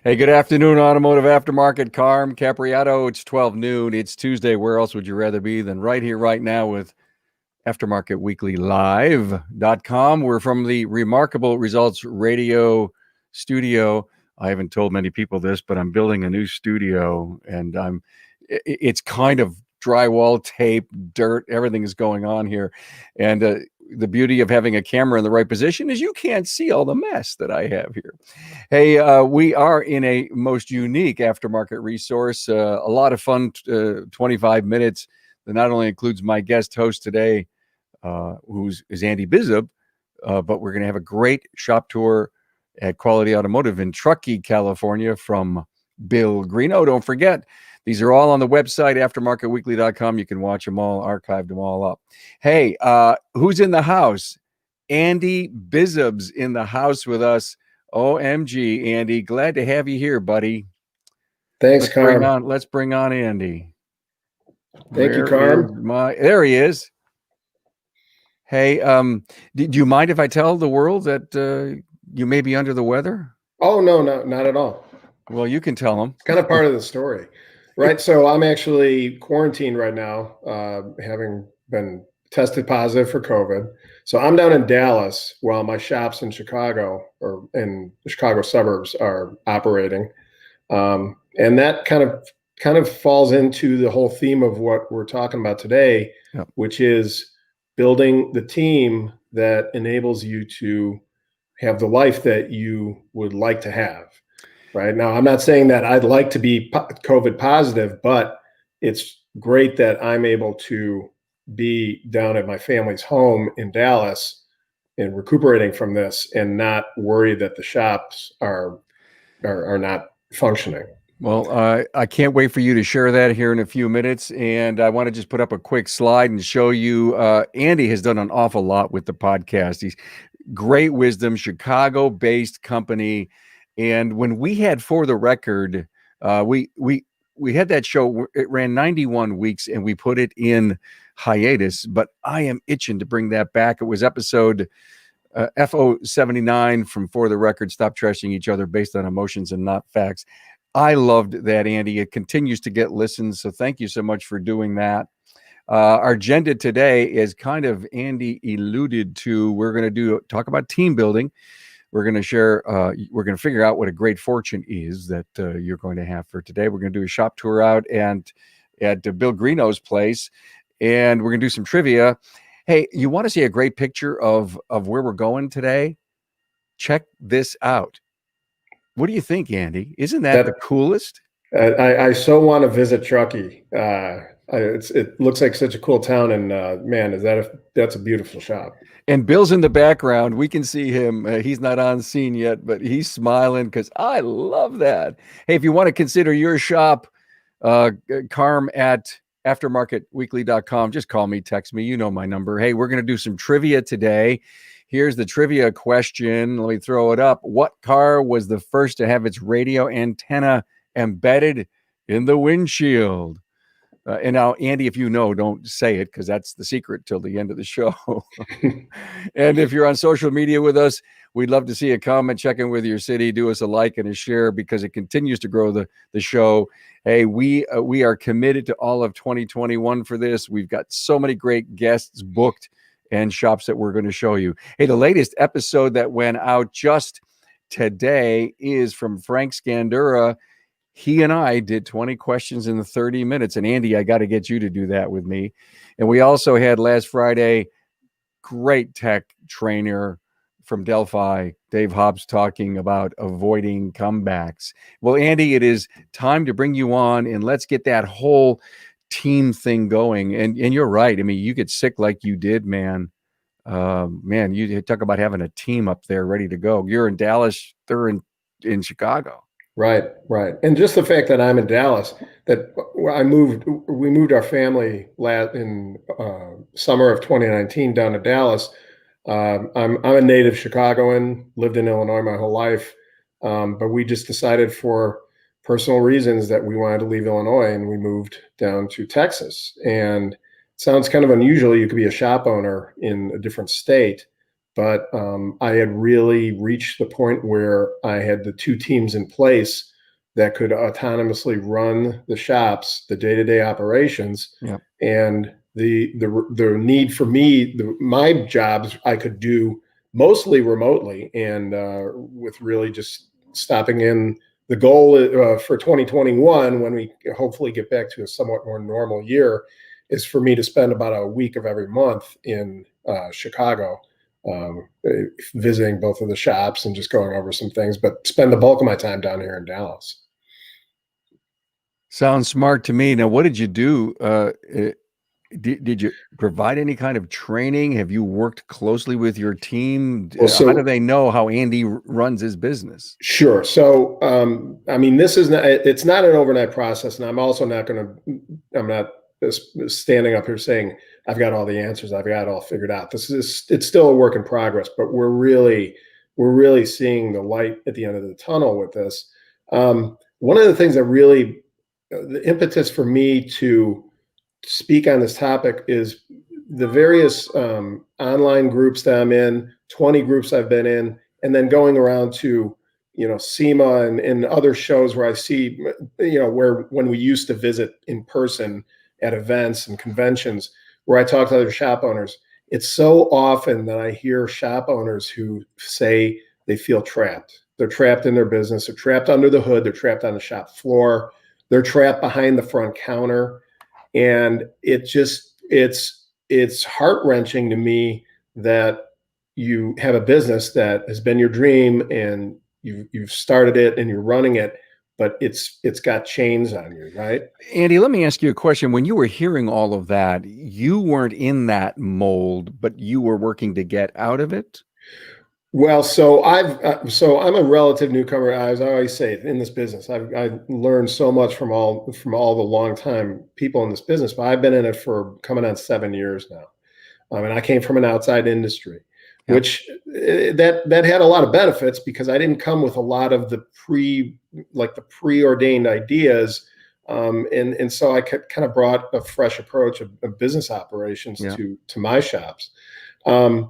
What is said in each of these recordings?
Hey, good afternoon, Automotive Aftermarket. Carm Capriato. It's 12 noon. It's Tuesday. Where else would you rather be than right here, right now with Aftermarket Weekly Live.com. We're from the Remarkable Results Radio studio. I haven't told many people this, but I'm building a new studio, and it's kind of drywall, tape, dirt, everything is going on here. And the beauty of having a camera in the right position is you can't see all the mess that I have here. Hey, we are in a most unique aftermarket resource, a lot of fun, 25 minutes that not only includes my guest host today, is Andy Bizub, but we're going to have a great shop tour at Quality Automotive in Truckee, California from Bill Greeno. Don't forget, these are all on the website, aftermarketweekly.com. You can watch them all, archive them all up. Hey, who's in the house? Andy Bizub's in the house with us. OMG, Andy, glad to have you here, buddy. Thanks, Carm. Let's bring on Andy. Thank you, Carm. There he is. Hey, do you mind if I tell the world that you may be under the weather? Oh, no, not at all. Well, you can tell them. It's kind of part of the story, right? So I'm actually quarantined right now, having been tested positive for COVID. So I'm down in Dallas while my shops in Chicago or in the Chicago suburbs are operating. And that kind of falls into the whole theme of what we're talking about today, Yep. Which is building the team that enables you to have the life that you would like to have. Right now, I'm not saying that I'd like to be COVID positive, but it's great that I'm able to be down at my family's home in Dallas and recuperating from this and not worry that the shops are not functioning. Well, I can't wait for you to share that here in a few minutes. And I want to just put up a quick slide and show you Andy has done an awful lot with the podcast. He's great wisdom, Chicago-based company. And when we had For the Record, we had that show. It ran 91 weeks, and we put it in hiatus. But I am itching to bring that back. It was episode FO79 from For the Record, Stop Trashing Each Other Based on Emotions and Not Facts. I loved that, Andy. It continues to get listens, so thank you so much for doing that. Our agenda today is kind of Andy alluded to. We're going to talk about team building. We're going to share, we're going to figure out what a great fortune is that you're going to have for today. We're going to do a shop tour out at Bill Greeno's place, and we're going to do some trivia. Hey, you want to see a great picture of where we're going today? Check this out. What do you think, Andy? Isn't that the coolest? I so want to visit Truckee. It looks like such a cool town, and man, that's a beautiful shop. And Bill's in the background. We can see him. He's not on scene yet, but he's smiling because I love that. Hey, if you want to consider your shop, Carm at aftermarketweekly.com. Just call me, text me. You know my number. Hey, we're going to do some trivia today. Here's the trivia question. Let me throw it up. What car was the first to have its radio antenna embedded in the windshield? And now, Andy, if you know, don't say it because that's the secret till the end of the show. And if you're on social media with us, we'd love to see a comment, check in with your city, do us a like and a share because it continues to grow the show. Hey, we are committed to all of 2021 for this. We've got so many great guests booked and shops that we're going to show you. Hey, the latest episode that went out just today is from Frank Scandura. He and I did 20 questions in the 30 minutes. And Andy, I got to get you to do that with me. And we also had last Friday, great tech trainer from Delphi, Dave Hobbs, talking about avoiding comebacks. Well, Andy, it is time to bring you on and let's get that whole team thing going. And you're right. I mean, you get sick like you did, man. Man, you talk about having a team up there ready to go. You're in Dallas, they're in Chicago. Right. And just the fact that I'm in Dallas, that we moved our family in summer of 2019 down to Dallas. I'm a native Chicagoan, lived in Illinois my whole life. But we just decided for personal reasons that we wanted to leave Illinois, and we moved down to Texas. And it sounds kind of unusual. You could be a shop owner in a different state, but I had really reached the point where I had the two teams in place that could autonomously run the shops, the day-to-day operations, Yeah. and the need for me, my jobs I could do mostly remotely, and with really just stopping in. The goal for 2021, when we hopefully get back to a somewhat more normal year, is for me to spend about a week of every month in Chicago, visiting both of the shops and just going over some things, but spend the bulk of my time down here in Dallas. Sounds smart to me. Now, what did you do? Did you provide any kind of training? Have you worked closely with your team? Well, How do so they know how Andy runs his business? sure. So, I mean, this is not, it's not an overnight process. And I'm also not going to, I'm not standing up here saying I've got all the answers. I've got it all figured out. It's still a work in progress, but we're really seeing the light at the end of the tunnel with this. One of the things that really, the impetus for me to speak on this topic is the various online groups that I'm in, 20 groups I've been in, and then going around to, SEMA and other shows where I see, where when we used to visit in person at events and conventions where I talk to other shop owners, it's so often that I hear shop owners who say they feel trapped. They're trapped in their business. They're trapped under the hood. They're trapped on the shop floor. They're trapped behind the front counter. And it's heart-wrenching to me that you have a business that has been your dream and you've started it and you're running it, but it's got chains on you, right? Andy, let me ask you a question. When you were hearing all of that, you weren't in that mold, but you were working to get out of it? Well, so I'm a relative newcomer. As I always say, in this business, I've learned so much from all the long time people in this business, but I've been in it for coming on 7 years now. And I came from an outside industry, Yeah. which that had a lot of benefits because I didn't come with a lot of the preordained ideas. And so I kind of brought a fresh approach of business operations Yeah. to my shops. And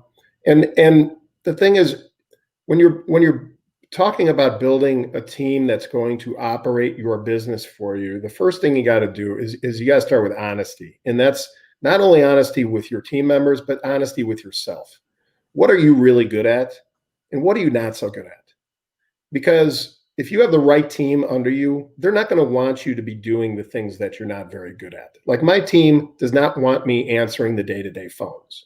the thing is, when you're talking about building a team that's going to operate your business for you, the first thing you got to do is you got to start with honesty. And that's not only honesty with your team members, but honesty with yourself. What are you really good at? And what are you not so good at? Because if you have the right team under you, they're not going to want you to be doing the things that you're not very good at. Like my team does not want me answering the day-to-day phones.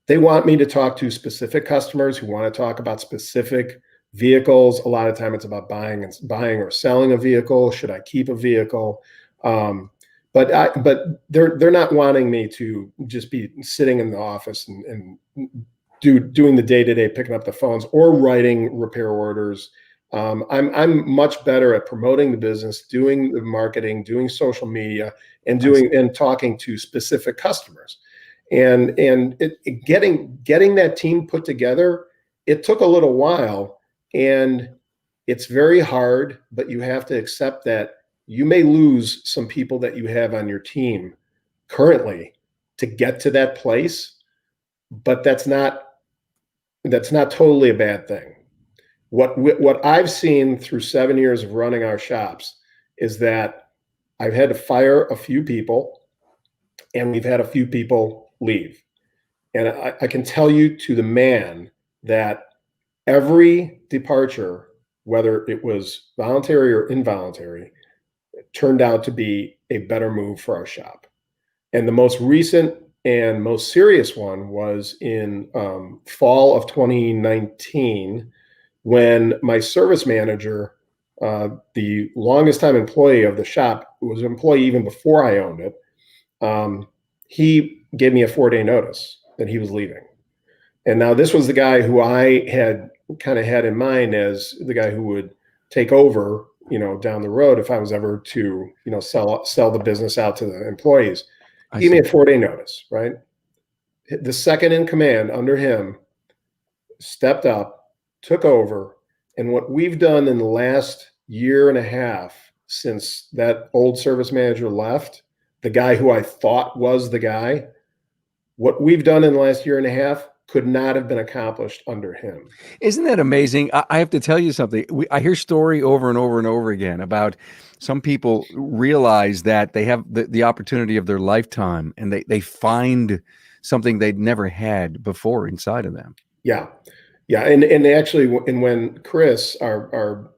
They want me to talk to specific customers who want to talk about specific vehicles. A lot of time it's about buying or selling a vehicle. Should I keep a vehicle? But they're not wanting me to just be sitting in the office and doing the day-to-day, picking up the phones or writing repair orders. I'm much better at promoting the business, doing the marketing, doing social media, and talking to specific customers. And getting that team put together, it took a little while, and it's very hard, but you have to accept that you may lose some people that you have on your team currently to get to that place, but that's not totally a bad thing. What I've seen through 7 years of running our shops is that I've had to fire a few people, and we've had a few people leave. And I can tell you to the man that every departure, whether it was voluntary or involuntary, turned out to be a better move for our shop. And the most recent and most serious one was in fall of 2019, when my service manager, the longest time employee of the shop, was an employee even before I owned it, he gave me a 4-day notice that he was leaving. And now this was the guy who I had kind of had in mind as the guy who would take over, down the road if I was ever to, sell the business out to the employees. He gave me a 4-day notice, right? The second in command under him stepped up, took over, And what we've done in the last year and a half since that old service manager left, the guy who I thought was the guy, what we've done in the last year and a half could not have been accomplished under him. Isn't that amazing? I have to tell you something. I hear story over and over and over again about some people realize that they have the opportunity of their lifetime, and they find something they'd never had before inside of them. Yeah. Yeah. And actually, when Chris, our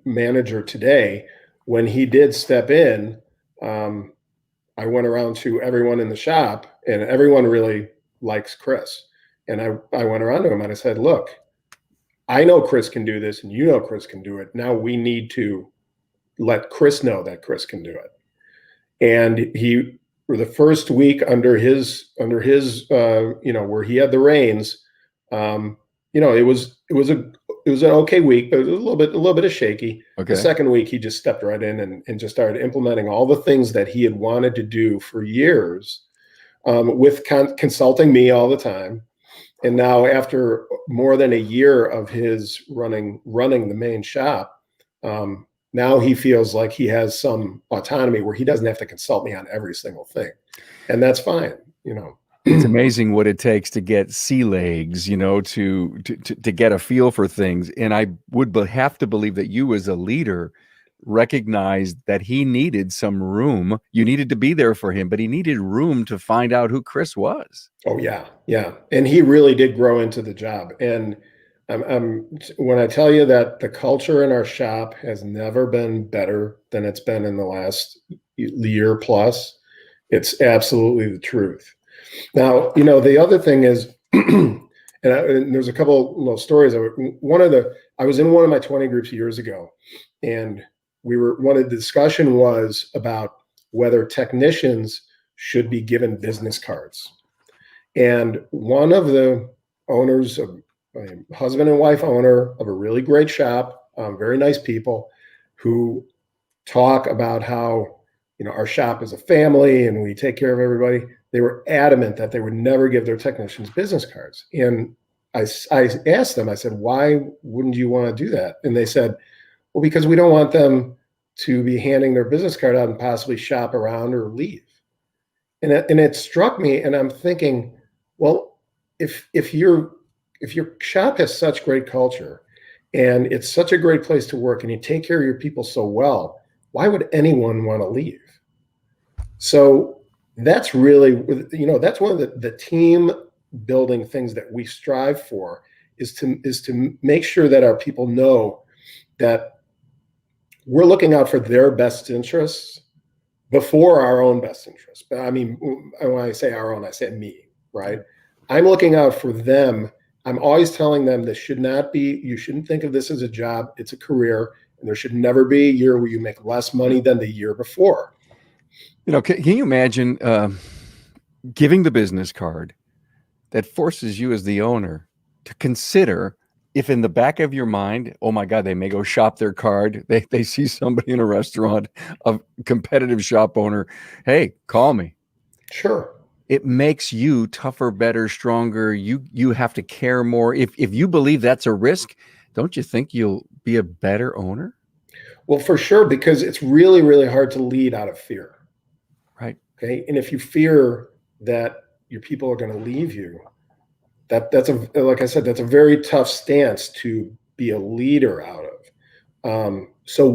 manager today, when he did step in, I went around to everyone in the shop, and everyone really likes Chris. And I went around to him and I said, look, I know Chris can do this, and you know Chris can do it. Now we need to let Chris know that Chris can do it. And he, for the first week under his where he had the reins, it was an okay week, but it was a little bit of shaky. Okay. The second week, he just stepped right in and just started implementing all the things that he had wanted to do for years, with consulting me all the time. And now, after more than a year of his running the main shop, now he feels like he has some autonomy where he doesn't have to consult me on every single thing, and that's fine. It's amazing what it takes to get sea legs, to get a feel for things. And I would have to believe that you, as a leader, recognized that he needed some room. You needed to be there for him, but he needed room to find out who Chris was. Oh yeah, yeah, and he really did grow into the job. And when I tell you that the culture in our shop has never been better than it's been in the last year plus, it's absolutely the truth. Now, the other thing is, and there's a couple little stories. I was in one of my 20 groups years ago, and one of the discussion was about whether technicians should be given business cards. And one of the owners, a husband and wife owner of a really great shop, very nice people, who talk about how, our shop is a family and we take care of everybody. They were adamant that they would never give their technicians business cards. And I asked them, I said, why wouldn't you want to do that? And they said, well, because we don't want them to be handing their business card out and possibly shop around or leave. And it struck me, and I'm thinking, well, if your shop has such great culture and it's such a great place to work and you take care of your people so well, why would anyone want to leave? So that's really, that's one of the team building things that we strive for, is to make sure that our people know that we're looking out for their best interests before our own best interests. But I mean, when I say our own, I say me, right? I'm looking out for them. I'm always telling them you shouldn't think of this as a job. It's a career, and there should never be a year where you make less money than the year before. Can you imagine giving the business card that forces you as the owner to consider, if in the back of your mind, oh my God, they may go shop their card. They see somebody in a restaurant, a competitive shop owner. Hey, call me. Sure. It makes you tougher, better, stronger. You have to care more. If you believe that's a risk, don't you think you'll be a better owner? Well, for sure, because it's really, really hard to lead out of fear. Right. Okay. And if you fear that your people are going to leave you, like I said, that's a very tough stance to be a leader out of. So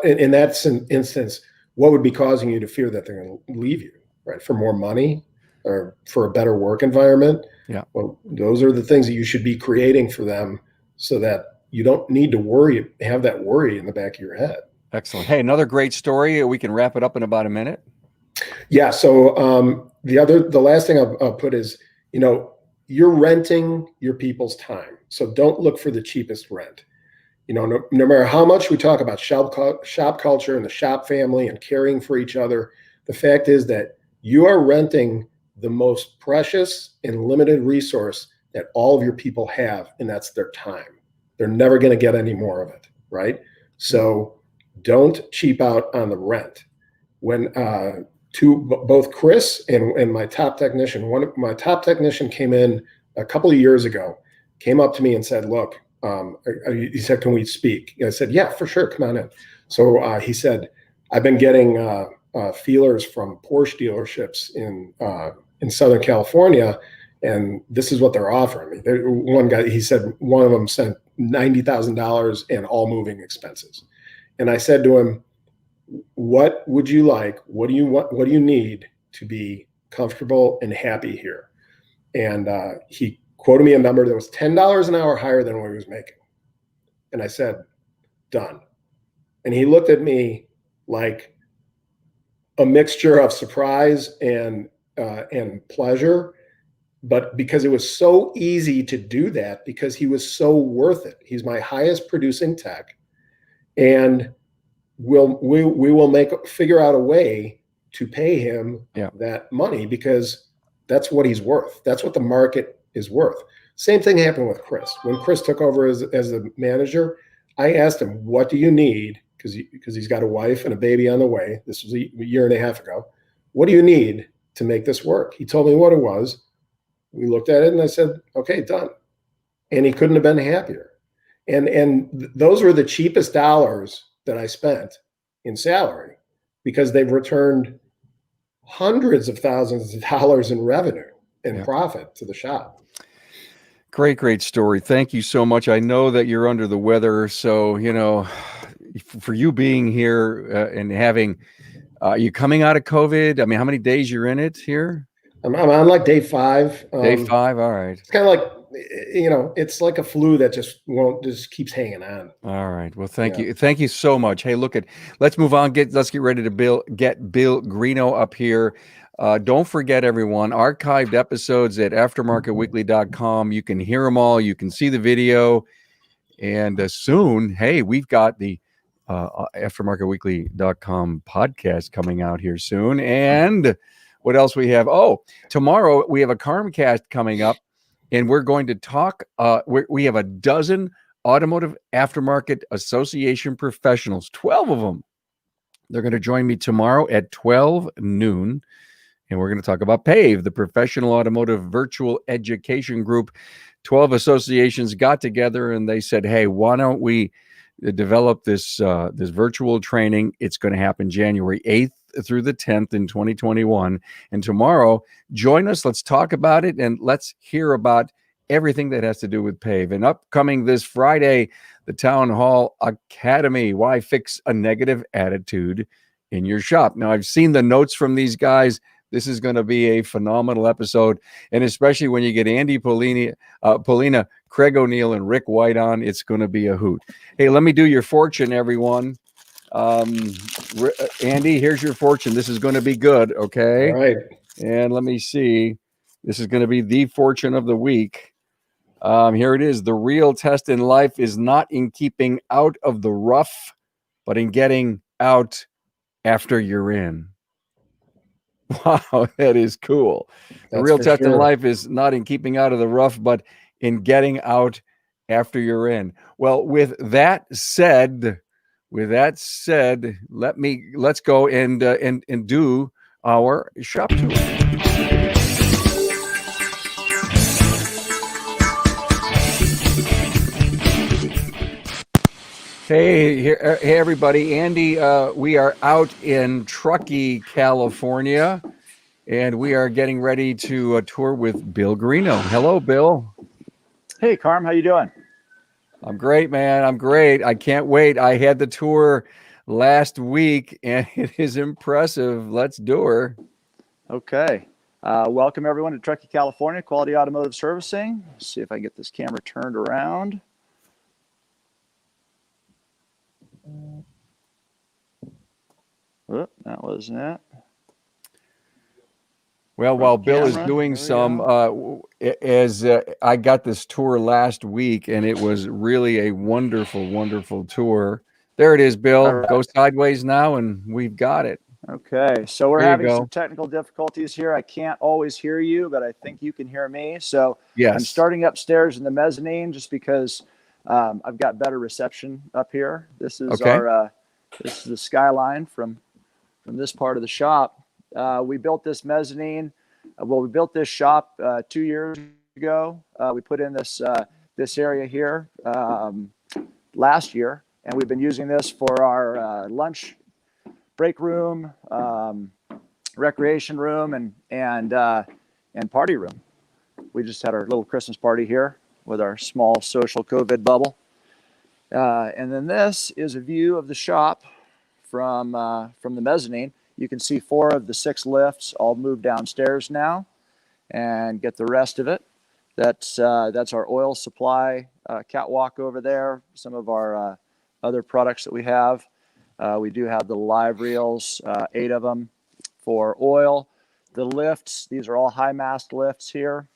in that instance, what would be causing you to fear that they're going to leave you, right? For more money or for a better work environment? Yeah. Well, those are the things that you should be creating for them, so that you don't need to have that worry in the back of your head. Excellent. Hey, another great story. We can wrap it up in about a minute. Yeah. So the last thing I'll put is, you're renting your people's time. So don't look for the cheapest rent. No matter how much we talk about shop culture and the shop family and caring for each other, the fact is that you are renting the most precious and limited resource that all of your people have, and that's their time. They're never going to get any more of it, right? So don't cheap out on the rent. When both Chris and my top technician, my top technician came in a couple of years ago, came up to me and said, look, he said, can we speak? I said, yeah, for sure. Come on in. So he said, I've been getting feelers from Porsche dealerships in Southern California, and this is what they're offering me. One guy, he said one of them sent $90,000 and all moving expenses. And I said to him, what would you like? What do you want? What do you need to be comfortable and happy here? And he quoted me a number that was $10 an hour higher than what he was making. And I said, done. And he looked at me like a mixture of surprise and pleasure, but because it was so easy to do that, because he was so worth it. He's my highest producing tech, and we will figure out a way to pay him that money, because that's what he's worth. That's what the market is worth. Same thing happened with Chris. When Chris took over as the manager, I asked him, what do you need? Because he's got a wife and a baby on the way. This was a year and a half ago. What do you need to make this work? He told me what it was. We looked at it and I said, okay, done. And he couldn't have been happier. And those were the cheapest dollars that I spent in salary, because they've returned hundreds of thousands of dollars in revenue and profit to the shop. Great story. Thank you so much. I know that you're under the weather, so for you being here and having, you coming out of COVID. I mean, how many days you're in it here? I'm on like day 5. Day 5. All right. It's kind of like, it's like a flu that just keeps hanging on. All right. Well, thank you. Thank you so much. Hey, let's move on. Let's get ready to get Bill Greeno up here. Don't forget, everyone, archived episodes at aftermarketweekly.com. You can hear them all. You can see the video. And soon, hey, we've got the aftermarketweekly.com podcast coming out here soon. And what else we have? Oh, tomorrow we have a Carmcast coming up, and we're going to talk. We have a dozen Automotive Aftermarket Association professionals, 12 of them. They're going to join me tomorrow at 12 noon. And we're going to talk about PAVE, the Professional Automotive Virtual Education Group. 12 associations got together and they said, hey, why don't we develop this virtual training? It's going to happen January 8th through the 10th in 2021. And tomorrow, join us. Let's talk about it, and let's hear about everything that has to do with PAVE. And upcoming this Friday, the Town Hall Academy, why fix a negative attitude in your shop. Now, I've seen the notes from these guys. This is going to be a phenomenal episode, and especially when you get Andy Polina, Craig O'Neill, and Rick White on, it's going to be a hoot. Hey, let me do your fortune, everyone. Andy, here's your fortune. This is going to be good, okay? All right. And let me see. This is going to be the fortune of the week. Here it is. The real test in life is not in keeping out of the rough, but in getting out after you're in. Wow, that is cool. The real test in life is not in keeping out of the rough, but in getting out after you're in. Well, with that said, let's go and do our shop tour. Hey everybody. Andy, we are out in Truckee, California, and we are getting ready to tour with Bill Greeno. Hello, Bill. Hey, Carm, how you doing? I'm great, man. I'm great. I can't wait. I had the tour last week, and it is impressive. Let's do her. Okay. Welcome, everyone, to Truckee, California, Quality Automotive Servicing. Let's see if I can get this camera turned around. Oh, that wasn't it. Well, while Bill is doing some, I got this tour last week, and it was really a wonderful, wonderful tour. There it is, Bill. Right. Go sideways now, and we've got it. Okay, so we're having some technical difficulties here. I can't always hear you, but I think you can hear me. So yes. I'm starting upstairs in the mezzanine just because I've got better reception up here. This is this is the skyline from this part of the shop. We built this mezzanine. We built this shop 2 years ago. We put in this this area here last year, and we've been using this for our lunch break room, recreation room, and party room. We just had our little Christmas party here with our small social COVID bubble. And then this is a view of the shop from the mezzanine. You can see 4 of the 6 lifts all moved downstairs now, and get the rest of it. That's our oil supply catwalk over there. Some of our other products that we have. We do have the live reels, 8 of them for oil. The lifts, these are all high mast lifts here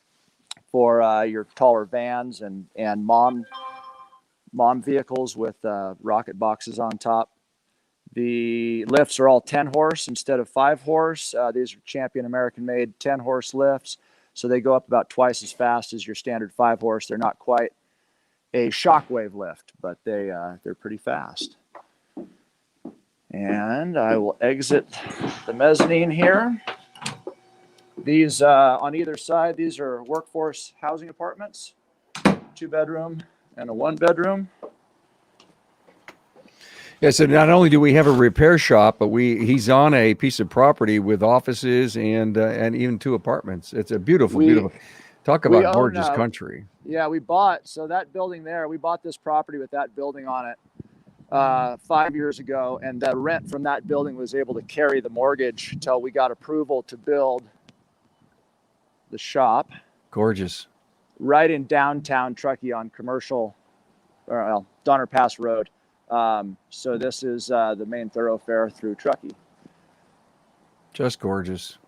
for your taller vans and mom vehicles with rocket boxes on top. The lifts are all 10 horse instead of 5 horse. These are Champion American made 10 horse lifts. So they go up about twice as fast as your standard 5 horse. They're not quite a shockwave lift, but they're pretty fast. And I will exit the mezzanine here. These on either side, these are workforce housing apartments, 2-bedroom and a 1-bedroom. Yeah, so not only do we have a repair shop, but he's on a piece of property with offices and even 2 apartments. It's a beautiful. Talk about gorgeous country. Yeah, we bought that building there. We bought this property with that building on it 5 years ago, and the rent from that building was able to carry the mortgage until we got approval to build the shop. Gorgeous. Right in downtown Truckee on Donner Pass Road. So this is the main thoroughfare through Truckee. Just gorgeous.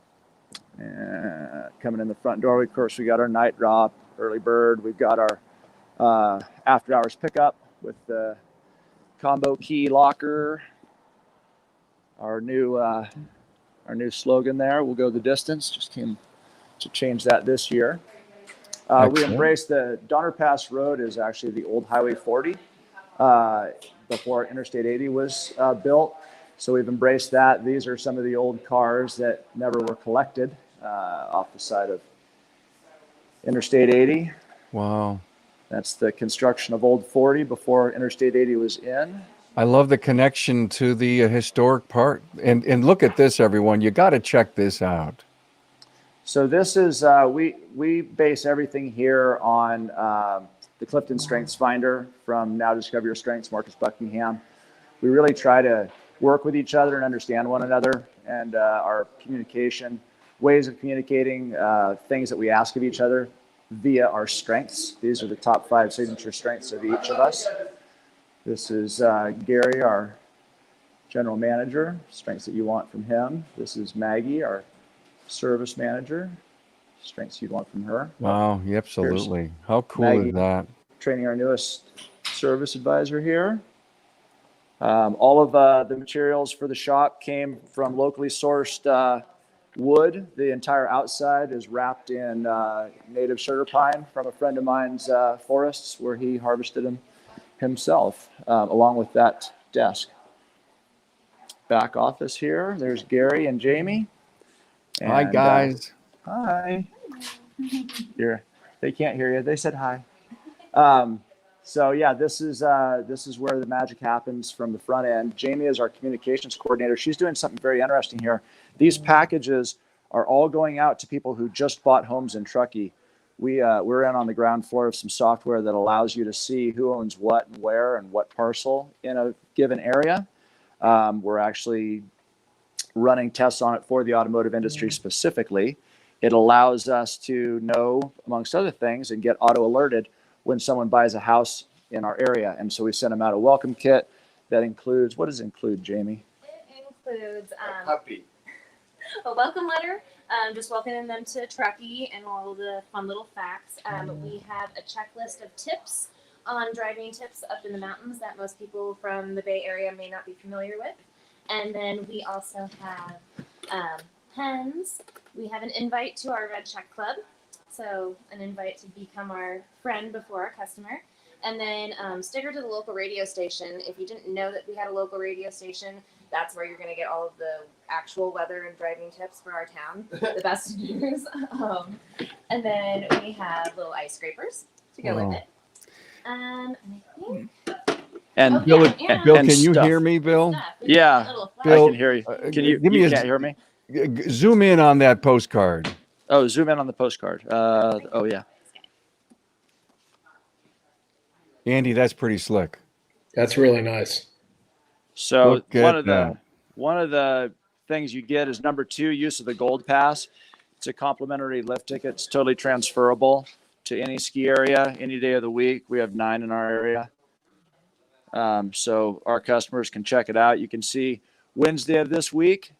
Coming in the front door, of course, we got our night drop, early bird. We've got our after hours pickup with the combo key locker. Our new slogan there, we'll go the distance. Just came to change that this year. We embraced the Donner Pass Road is actually the old Highway 40 before Interstate 80 was built. So we've embraced that. These are some of the old cars that never were collected off the side of Interstate 80. Wow. That's the construction of Old 40 before Interstate 80 was in. I love the connection to the historic part. And look at this, everyone. You got to check this out. So this is, we base everything here on the Clifton Strengths Finder from Now Discover Your Strengths, Marcus Buckingham. We really try to work with each other and understand one another and our communication, ways of communicating, things that we ask of each other via our strengths. These are the top 5 signature strengths of each of us. This is Gary, our general manager, strengths that you want from him. This is Maggie, our service manager, strengths you'd want from her. Wow, absolutely. Here's how cool Maggie, is that? Training our newest service advisor here. All of the materials for the shop came from locally sourced wood. The entire outside is wrapped in native sugar pine from a friend of mine's forests where he harvested them himself, along with that desk. Back office here, there's Gary and Jamie. And, hi, guys. Hi. They can't hear you. They said hi. So yeah, this is where the magic happens from the front end. Jamie is our communications coordinator. She's doing something very interesting here. These packages are all going out to people who just bought homes in Truckee. We're in on the ground floor of some software that allows you to see who owns what and where and what parcel in a given area. We're actually running tests on it for the automotive industry specifically. It allows us to know, amongst other things, and get auto alerted when someone buys a house in our area. And so we send them out a welcome kit that includes, what does it include, Jamie? It includes a puppy, a welcome letter, just welcoming them to Truckee and all the fun little facts. We have a checklist of tips on driving tips up in the mountains that most people from the Bay Area may not be familiar with. And then we also have pens. We have an invite to our Red Check Club. So an invite to become our friend before our customer. And then sticker to the local radio station. If you didn't know that we had a local radio station, that's where you're going to get all of the actual weather and driving tips for our town, the best news. And then we have little ice scrapers to go with it. And I think. And Bill, Bill, can you stuff. hear me, Bill? Yeah, Bill, I can hear you. Can you? Give me You can't hear me? Zoom in on that postcard. Oh, zoom in on the postcard. Oh yeah. Andy, that's pretty slick. That's really nice. So one of the things you get is number 2, use of the Gold Pass. It's a complimentary lift ticket. It's totally transferable to any ski area, any day of the week. We have 9 in our area. So our customers can check it out. You can see Wednesday of this week,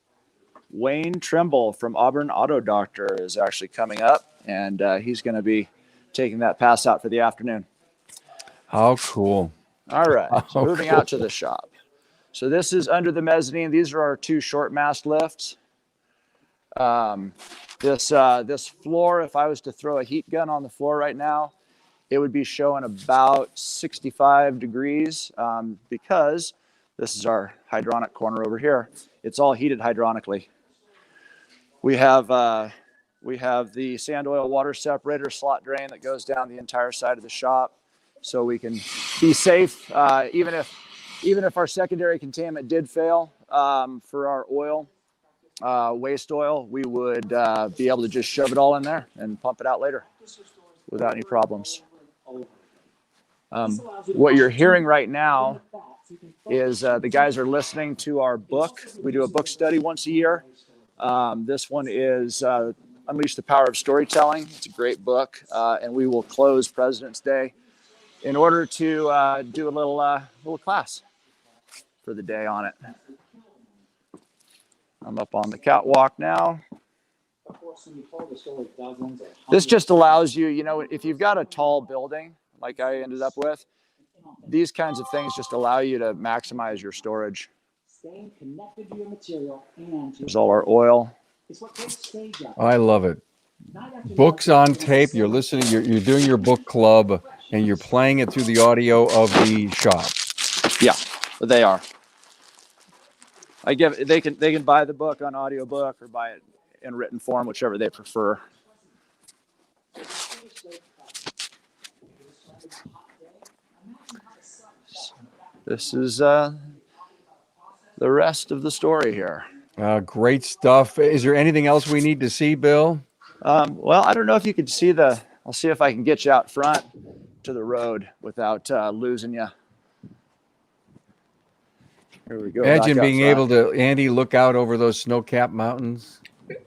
Wayne Trimble from Auburn Auto Doctor is actually coming up, and he's going to be taking that pass out for the afternoon. How cool. All right, so moving out to the shop. So this is under the mezzanine. These are our 2 short mast lifts. This floor, if I was to throw a heat gun on the floor right now, it would be showing about 65 degrees because this is our hydronic corner over here. It's all heated hydronically. We have the sand oil water separator slot drain that goes down the entire side of the shop, so we can be safe. Even if our secondary containment did fail for our oil, waste oil, we would be able to just shove it all in there and pump it out later without any problems. What you're hearing right now is the guys are listening to our book. We do a book study once a year. This one is Unleash the Power of Storytelling. It's a great book, and we will close President's Day in order to do a little class for the day on it. I'm up on the catwalk now. This just allows you, if you've got a tall building like I ended up with, these kinds of things just allow you to maximize your storage. There's all our oil. I love it. Books on tape. You're listening. You're doing your book club, and you're playing it through the audio of the shop. Yeah, they are. They can buy the book on audiobook or buy it in written form, whichever they prefer. This is the rest of the story here. Great stuff. Is there anything else we need to see, Bill? Well, I don't know if you can see I'll see if I can get you out front to the road without losing you. Here we go. Imagine being able to, Andy, look out over those snow-capped mountains.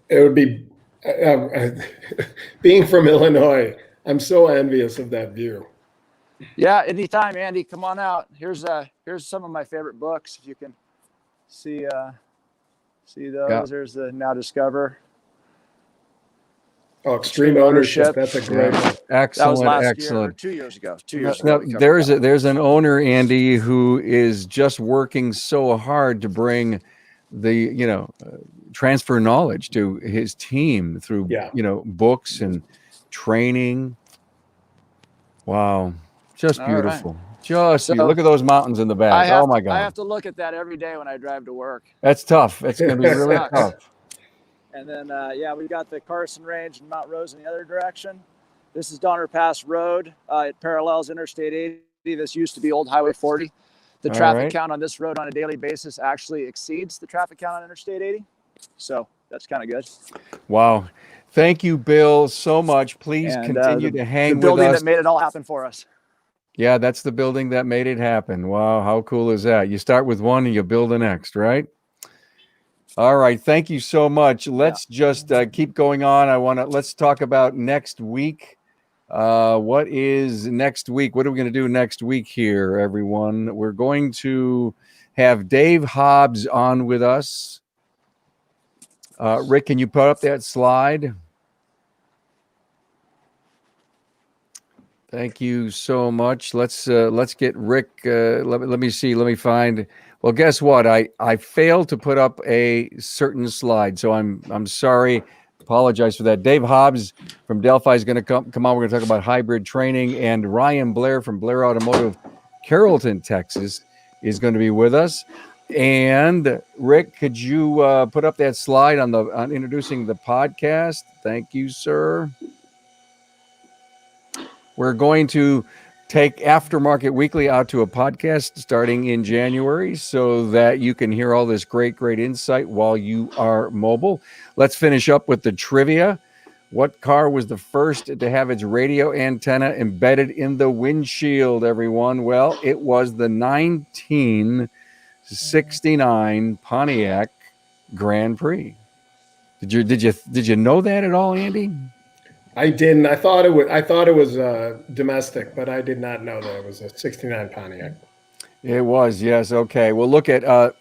It would be, being from Illinois, I'm so envious of that view. Yeah, anytime, Andy, come on out. Here's some of my favorite books. If you can see those. Yeah. There's the Now Discover. Oh, Extreme Ownership. That's a great one. Excellent. That was last excellent. Year, or 2 years ago. 2 years ago. There's an owner, Andy, who is just working so hard to bring the transfer knowledge to his team through books and training. Wow, just beautiful. Right. Just look at those mountains in the back. Oh my God! I have to look at that every day when I drive to work. That's tough. It's going to be really tough. And then, we got the Carson Range and Mount Rose in the other direction. This is Donner Pass Road. It parallels Interstate 80. This used to be Old Highway 40. The traffic count on this road on a daily basis actually exceeds the traffic count on Interstate 80. So that's kind of good. Wow. Thank you, Bill, so much. Please continue to hang with us. The building that made it all happen for us. Yeah, that's the building that made it happen. Wow, how cool is that? You start with one and you build the next, right? All right, thank you so much. Let's just keep going on. Let's talk about next week. What is next week? What are we going to do next week here, everyone? We're going to have Dave Hobbs on with us. Rick, can you put up that slide? Thank you so much. Let's get Rick. Let me see. Let me find. Well, guess what? I failed to put up a certain slide, so I'm sorry. Apologize for that. Dave Hobbs from Delphi is going to come on. We're going to talk about hybrid training, and Ryan Blair from Blair Automotive, Carrollton, Texas, is going to be with us. And Rick, could you put up that slide on introducing the podcast? Thank you, sir. We're going to take Aftermarket Weekly out to a podcast starting in January so that you can hear all this great insight while you are mobile. Let's finish up with the trivia. What car was the first to have its radio antenna embedded in the windshield, everyone? Well, it was the 1969 Pontiac Grand Prix. Did you know that at all, Andy? I didn't. I thought it was domestic, but I did not know that it was a 69 Pontiac. It was, yes. Okay. Well, look at let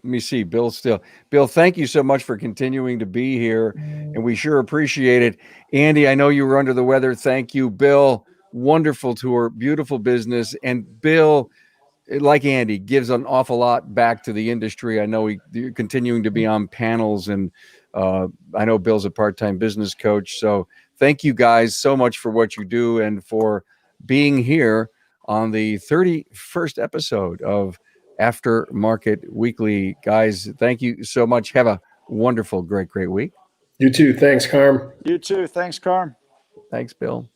me see, Bill still. Bill, thank you so much for continuing to be here, and we sure appreciate it. Andy, I know you were under the weather. Thank you, Bill. Wonderful tour, beautiful business, and Bill, like Andy, gives an awful lot back to the industry. I know you're continuing to be on panels, and I know Bill's a part-time business coach. So thank you guys so much for what you do and for being here on the 31st episode of Aftermarket Weekly. Guys, thank you so much. Have a wonderful, great week. You too. Thanks, Carm. You too. Thanks, Carm. Thanks, Bill.